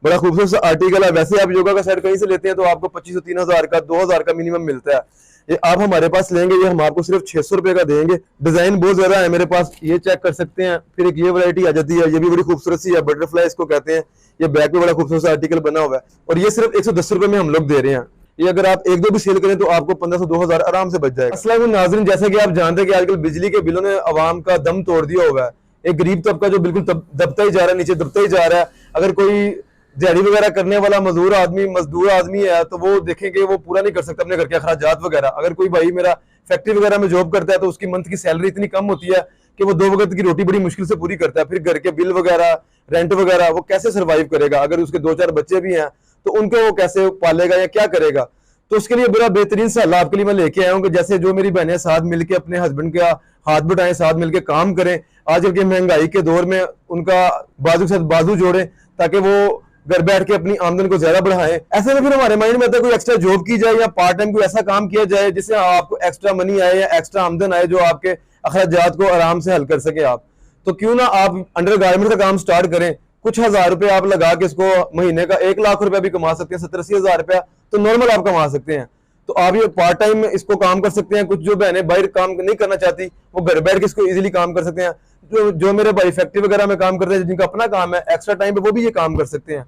बड़ा खूबसूरत सा आर्टिकल है। वैसे आप योगा का सेट कहीं से लेते हैं तो आपको 2500 3000 का 2000 का मिनिमम मिलता है। ये आप हमारे पास लेंगे, ये हम आपको सिर्फ 600 रुपए का देंगे। डिजाइन बहुत ज्यादा है मेरे पास, ये चेक कर सकते हैं। फिर एक ये वैरायटी आ जाती है, ये भी बड़ी खूबसूरत सी है, बटरफ्लाई इसको कहते हैं। ये बैक में बड़ा खूबसूरत सा आर्टिकल बना हुआ है और ये सिर्फ 110 रुपए में हम लोग दे रहे हैं। ये अगर आप एक दो भी सेल करें तो आपको 1500 2000 आराम से बच जाएगा। अस्सलाम वालेकुम नाज़रीन, जैसा कि आप जानते हैं कि आजकल बिजली के बिलों ने आवाम का दम तोड़ दिया हुआ है। एक गरीब तबका जो बिल्कुल दबता ही जा रहा है, नीचे दबता ही जा रहा है। अगर कोई दिहाड़ी वगैरह करने वाला मजदूर आदमी है तो वो देखेंगे वो पूरा नहीं कर सकता अपने घर के अखराजात वगैरह। अगर कोई भाई मेरा फैक्ट्री वगैरह में जॉब करता है तो उसकी मंथ की सैलरी इतनी कम होती है कि वो 2 वक्त की रोटी बड़ी मुश्किल से पूरी करता है। फिर घर के बिल वगैरह, रेंट वगैरह वो कैसे सर्वाइव करेगा? अगर उसके 2-4 बच्चे भी हैं तो उनको वो कैसे पालेगा या क्या करेगा? तो उसके लिए बड़ा बेहतरीन सा हल आपके लिए मैं लेके आया हूँ कि जैसे जो मेरी बहनें साथ मिलके अपने हस्बैंड का हाथ बटाएं, साथ मिलके काम करें। आजकल के महंगाई के दौर में उनका बाजू के साथ बाजू जोड़ें ताकि वो घर बैठ के अपनी आमदन को ज्यादा बढ़ाएं। ऐसे में फिर हमारे माइंड में आता है कोई एक्स्ट्रा जॉब की जाए या पार्ट टाइम कोई ऐसा काम किया जाए जिससे आपको एक्स्ट्रा मनी आए या एक्स्ट्रा आमदन आए जो आपके अखराजात को आराम से हल कर सके आप। तो क्यों ना आप अंडर गारमेंट का काम स्टार्ट करें। कुछ हजार रुपए आप लगा के इसको महीने का 1 लाख रुपया भी कमा सकते हैं। 70-80 हजार रुपया तो नॉर्मल आप कमा सकते हैं। तो आप ये पार्ट टाइम इसको काम कर सकते हैं। कुछ जो बहनें बाहर काम नहीं करना चाहती वो घर बैठ के इसको इजीली काम कर सकते हैं। जो मेरे भाई फैक्ट्री वगैरह में काम करते हैं जिनका अपना काम है, एक्स्ट्रा टाइम पे वो भी ये काम कर सकते हैं।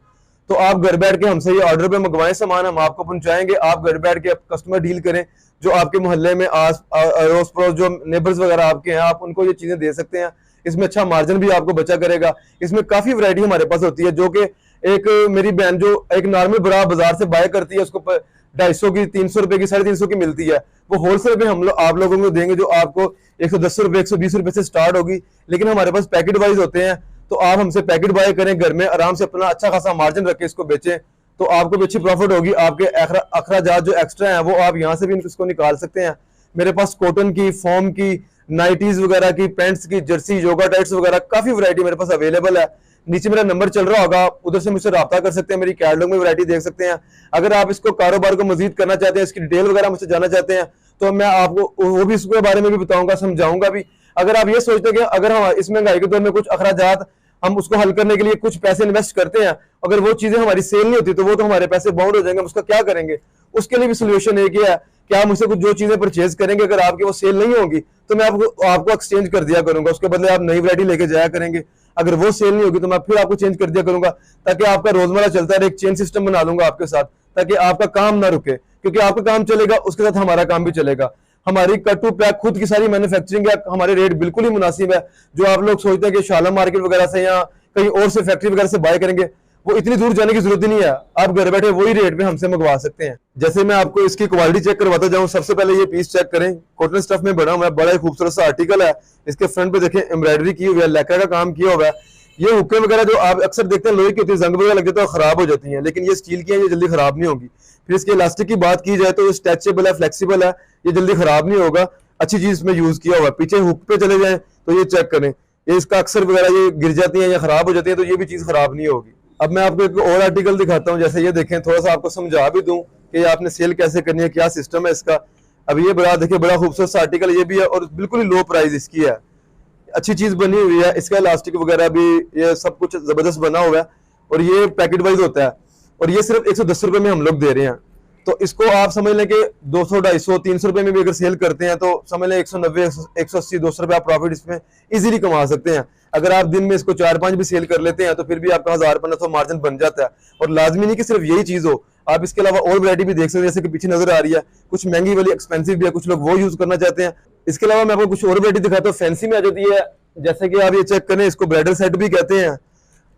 तो आप घर बैठ के हमसे ये ऑर्डर पे मंगवाएं सामान, हम आपको पहुंचाएंगे। आप घर बैठ के कस्टमर डील करें। जो आपके मोहल्ले में आस पड़ोस जो नेबर्स वगैरह आपके हैं, आप उनको ये चीजें दे सकते हैं। इसमें अच्छा मार्जिन भी आपको बचा करेगा। इसमें काफी वैरायटी हमारे पास होती है जो कि एक मेरी बहन जो एक नॉर्मल बड़ा बाजार से बाय करती है उसको 250 की, 300 रुपए की, 350 की मिलती है, वो होलसेल पे हम लोग आप लोगों को देंगे जो आपको 110 रुपए 120 रुपए से स्टार्ट होगी। लेकिन हमारे पास पैकेट वाइज होते हैं तो आप हमसे पैकेट बाय करें, घर में आराम से अपना अच्छा खासा मार्जिन रख के इसको बेचें तो आपको भी अच्छी प्रॉफिट होगी। आपके अखराजात जो एक्स्ट्रा हैं वो आप यहाँ से भी इसको निकाल सकते हैं। मेरे पास कॉटन की, फॉर्म की, नाइटीज वगैरह की, पैंट्स की, जर्सी, योगा टाइट्स वगैरह काफी वैरायटी मेरे पास अवेलेबल है। नीचे मेरा नंबर चल रहा होगा, उधर से मुझसे राब्ता कर सकते हैं। मेरी कैटलॉग में वैरायटी देख सकते हैं। अगर आप इसको कारोबार को मजीद करना चाहते हैं, इसकी डिटेल वगैरह मुझसे जानना चाहते हैं तो मैं आपको वो भी इसके बारे में भी बताऊंगा, समझाऊंगा भी। अगर आप ये सोचते हैं कि अगर हम इस महंगाई के दौर में कुछ अखराजात हम उसको हल करने के लिए कुछ पैसे इन्वेस्ट करते हैं, अगर वो चीजें हमारी सेल नहीं होती तो वो तो हमारे पैसे बाउंड हो जाएंगे, हम उसका क्या करेंगे? उसके लिए भी सोल्यूशन एक ही है कि आप मुझसे कुछ जो चीजें परचेज करेंगे, अगर आपकी वो सेल नहीं होगी तो मैं आपको एक्सचेंज कर दिया करूंगा। उसके बदले आप नई वैरायटी लेके जाया करेंगे। अगर वो सेल नहीं होगी तो मैं फिर आपको चेंज कर दिया करूंगा ताकि आपका रोजमर्रा चलता रहे। एक चेन सिस्टम बना लूंगा आपके साथ ताकि आपका काम ना रुके, क्योंकि आपका काम चलेगा उसके साथ हमारा काम भी चलेगा। हमारी कट टू पैक खुद की सारी मैन्युफैक्चरिंग है, हमारे रेट बिल्कुल ही मुनासिब है। जो आप लोग सोचते हैं कि शाला मार्केट वगैरह से या कहीं और से फैक्ट्री वगैरह से बाय करेंगे, वो इतनी दूर जाने की जरूरत ही नहीं है। आप घर बैठे वही रेट पे हमसे मंगवा सकते हैं। जैसे मैं आपको इसकी क्वालिटी चेक करवाता जाऊं, सबसे पहले ये पीस चेक करें। कॉटन स्टफ में बना हुआ है, बड़ा ही खूबसूरत सा आर्टिकल है। इसके फ्रंट पे देखें एम्ब्रॉयडरी की हुई है, लैक्रा का काम किया हुआ है। ये हुक्के वगैरह जो आप अक्सर देखते हैं लोहे की होती है, जंग वगैरह लग जाता है तो खराब हो जाती है, लेकिन ये स्टील की है, ये जल्दी खराब नहीं होगी। फिर इसके इलास्टिक की बात की जाए तो स्ट्रेचेबल है, फ्लेक्सिबल है, ये जल्दी खराब नहीं होगा। अच्छी चीज इसमें यूज किया हुआ है। पीछे हुक पे चले जाएं तो ये चेक करें, ये इसका अक्सर वगैरह ये गिर जाती है या खराब हो जाती है तो ये भी चीज खराब नहीं होगी। अब मैं आपको एक और आर्टिकल दिखाता हूँ। जैसे ये देखें, थोड़ा सा आपको समझा भी दूं कि आपने सेल कैसे करनी है, क्या सिस्टम है इसका। अब ये बड़ा देखिए, बड़ा खूबसूरत सा आर्टिकल ये भी है और बिल्कुल ही लो प्राइस इसकी है। अच्छी चीज बनी हुई है, इसका इलास्टिक वगैरह भी ये सब कुछ जबरदस्त बना हुआ है और ये पैकेट वाइज होता है और ये सिर्फ 110 रुपए में हम लोग दे रहे हैं। तो इसको आप समझ लें कि 200, 250, 300 रुपए में भी अगर सेल करते हैं तो समझ लें 190, 180, 200 रुपए आप प्रॉफिट इसमें इजीली कमा सकते हैं। अगर आप दिन में इसको 4-5 भी सेल कर लेते हैं तो फिर भी आपका 1000-1500 मार्जिन बन जाता है। और लाजमी नहीं कि सिर्फ यही चीज हो, आप इसके अलावा और वैरायटी भी देख सकते हैं। जैसे कि पीछे नजर आ रही है, कुछ महंगी वाली एक्सपेंसिव भी है, कुछ लोग वो यूज करना चाहते हैं। इसके अलावा मैं आपको कुछ और वैरायटी दिखाता हूँ, फैंसी में आ जाती है। जैसे कि आप ये चेक करें, इसको ब्राइडल सेट भी कहते हैं।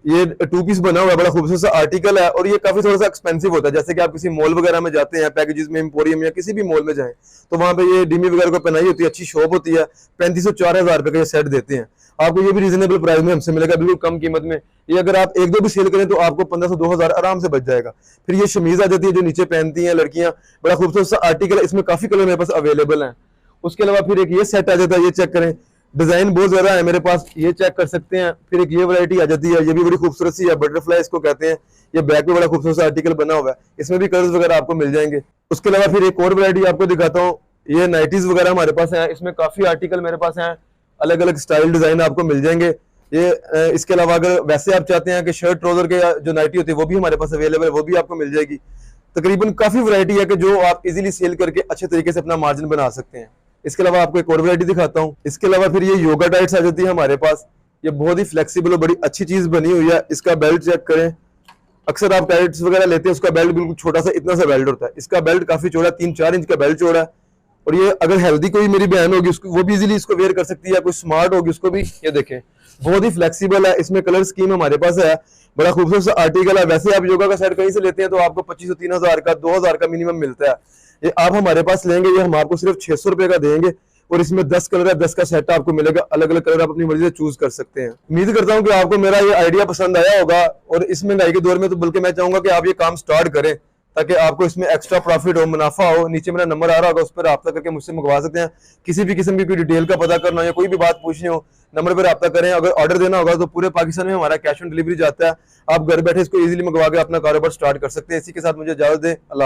ये 2 पीस बना हुआ है, बड़ा खूबसूरत सा आर्टिकल है और ये काफी थोड़ा सा एक्सपेंसिव होता है। जैसे कि आप किसी मॉल वगैरह में जाते हैं, पैकेजेस में, एम्पोरियम या किसी भी मॉल में जाएं तो वहां पे ये डिमी वगैरह को पहनाई होती है, अच्छी शॉप होती है। 3500-4000 रुपए का ये सेट देते हैं आपको। ये भी रीजनेबल प्राइस में हमसे मिलेगा, बिल्कुल कम कीमत में। ये अगर आप 1-2 भी सेल करें तो आपको 1500-2000 आराम से बच जाएगा। फिर ये शमीज आ जाती है जो नीचे पहनती हैं लड़कियां, बड़ा खूबसूरत सा आर्टिकल है। इसमें काफी कलर मेरे पास अवेलेबल है। उसके अलावा फिर एक ये सेट आ जाता है, ये चेक करें, डिजाइन बहुत ज्यादा है मेरे पास, ये चेक कर सकते हैं। फिर एक ये वैरायटी आ जाती है, ये भी बड़ी खूबसूरत सी है, बटरफ्लाई इसको कहते हैं। ये बैक में बड़ा खूबसूरत सा आर्टिकल बना हुआ है, इसमें भी कलर्स वगैरह आपको मिल जाएंगे। उसके अलावा फिर एक और वैरायटी आपको दिखाता हूँ, ये नाइटीज वगैरह हमारे पास है। इसमें काफी आर्टिकल मेरे पास हैं, अलग अलग स्टाइल डिजाइन आपको मिल जाएंगे। ये इसके अलावा अगर वैसे आप चाहते हैं कि शर्ट ट्राउजर के जो नाइटी होती है वो भी हमारे पास अवेलेबल है, वो भी आपको मिल जाएगी। तकरीबन काफी वैरायटी है कि जो आप इजीली सेल करके अच्छे तरीके से अपना मार्जिन बना सकते हैं। इसके अलावा आपको एक और वैरायटी दिखाता हूँ। इसके अलावा फिर ये योगा टाइट्स आ जाती है हमारे पास। ये बहुत ही फ्लेक्सिबल और बड़ी अच्छी चीज बनी हुई है। इसका बेल्ट चेक करें, अक्सर आप टाइट्स वगैरह लेते हैं, उसका बेल्ट बिल्कुल छोटा सा इतना सा बेल्ट होता है। इसका बेल्ट काफी चौड़ा, 3-4 इंच का बेल्ट चौड़ा है। और ये अगर हेल्दी कोई मेरी बहन होगी उसको, वो भी इजीली इसको वेयर कर सकती है, कोई स्मार्ट होगी उसको भी। ये देखें बहुत ही फ्लेक्सिबल है, इसमें कलर स्कीम हमारे पास है, बड़ा खूबसूरत सा आर्टिकल है। वैसे आप योगा का सेट कहीं से लेते हैं तो आपको 2500-3000 का 2000 का मिनिमम मिलता है। ये आप हमारे पास लेंगे, ये हम आपको सिर्फ 600 रुपए का देंगे और इसमें 10 कलर है, 10 का सेट आपको मिलेगा। अलग अलग कलर आप अपनी मर्जी से चूज कर सकते हैं। उम्मीद करता हूं कि आपको मेरा ये आइडिया पसंद आया होगा और इस महंगाई के दौर में तो बल्कि मैं चाहूंगा कि आप ये काम स्टार्ट करें ताकि आपको इसमें एक्स्ट्रा प्रॉफिट हो, मुनाफा हो। नीचे मेरा नंबर आ रहा होगा, उस पर रब्ता करके मुझसे मंगवा सकते हैं। किसी भी किस्म की कोई डिटेल का पता करना हो या कोई भी बात पूछनी हो, नंबर पर रब्ता करें। अगर ऑर्डर देना होगा तो पूरे पाकिस्तान में हमारा कैश ऑन डिलीवरी जाता है। आप घर बैठे इसको इजीली मंगवा के अपना कारोबार स्टार्ट कर सकते हैं। इसी के साथ मुझे इजाजत दें। अल्लाह।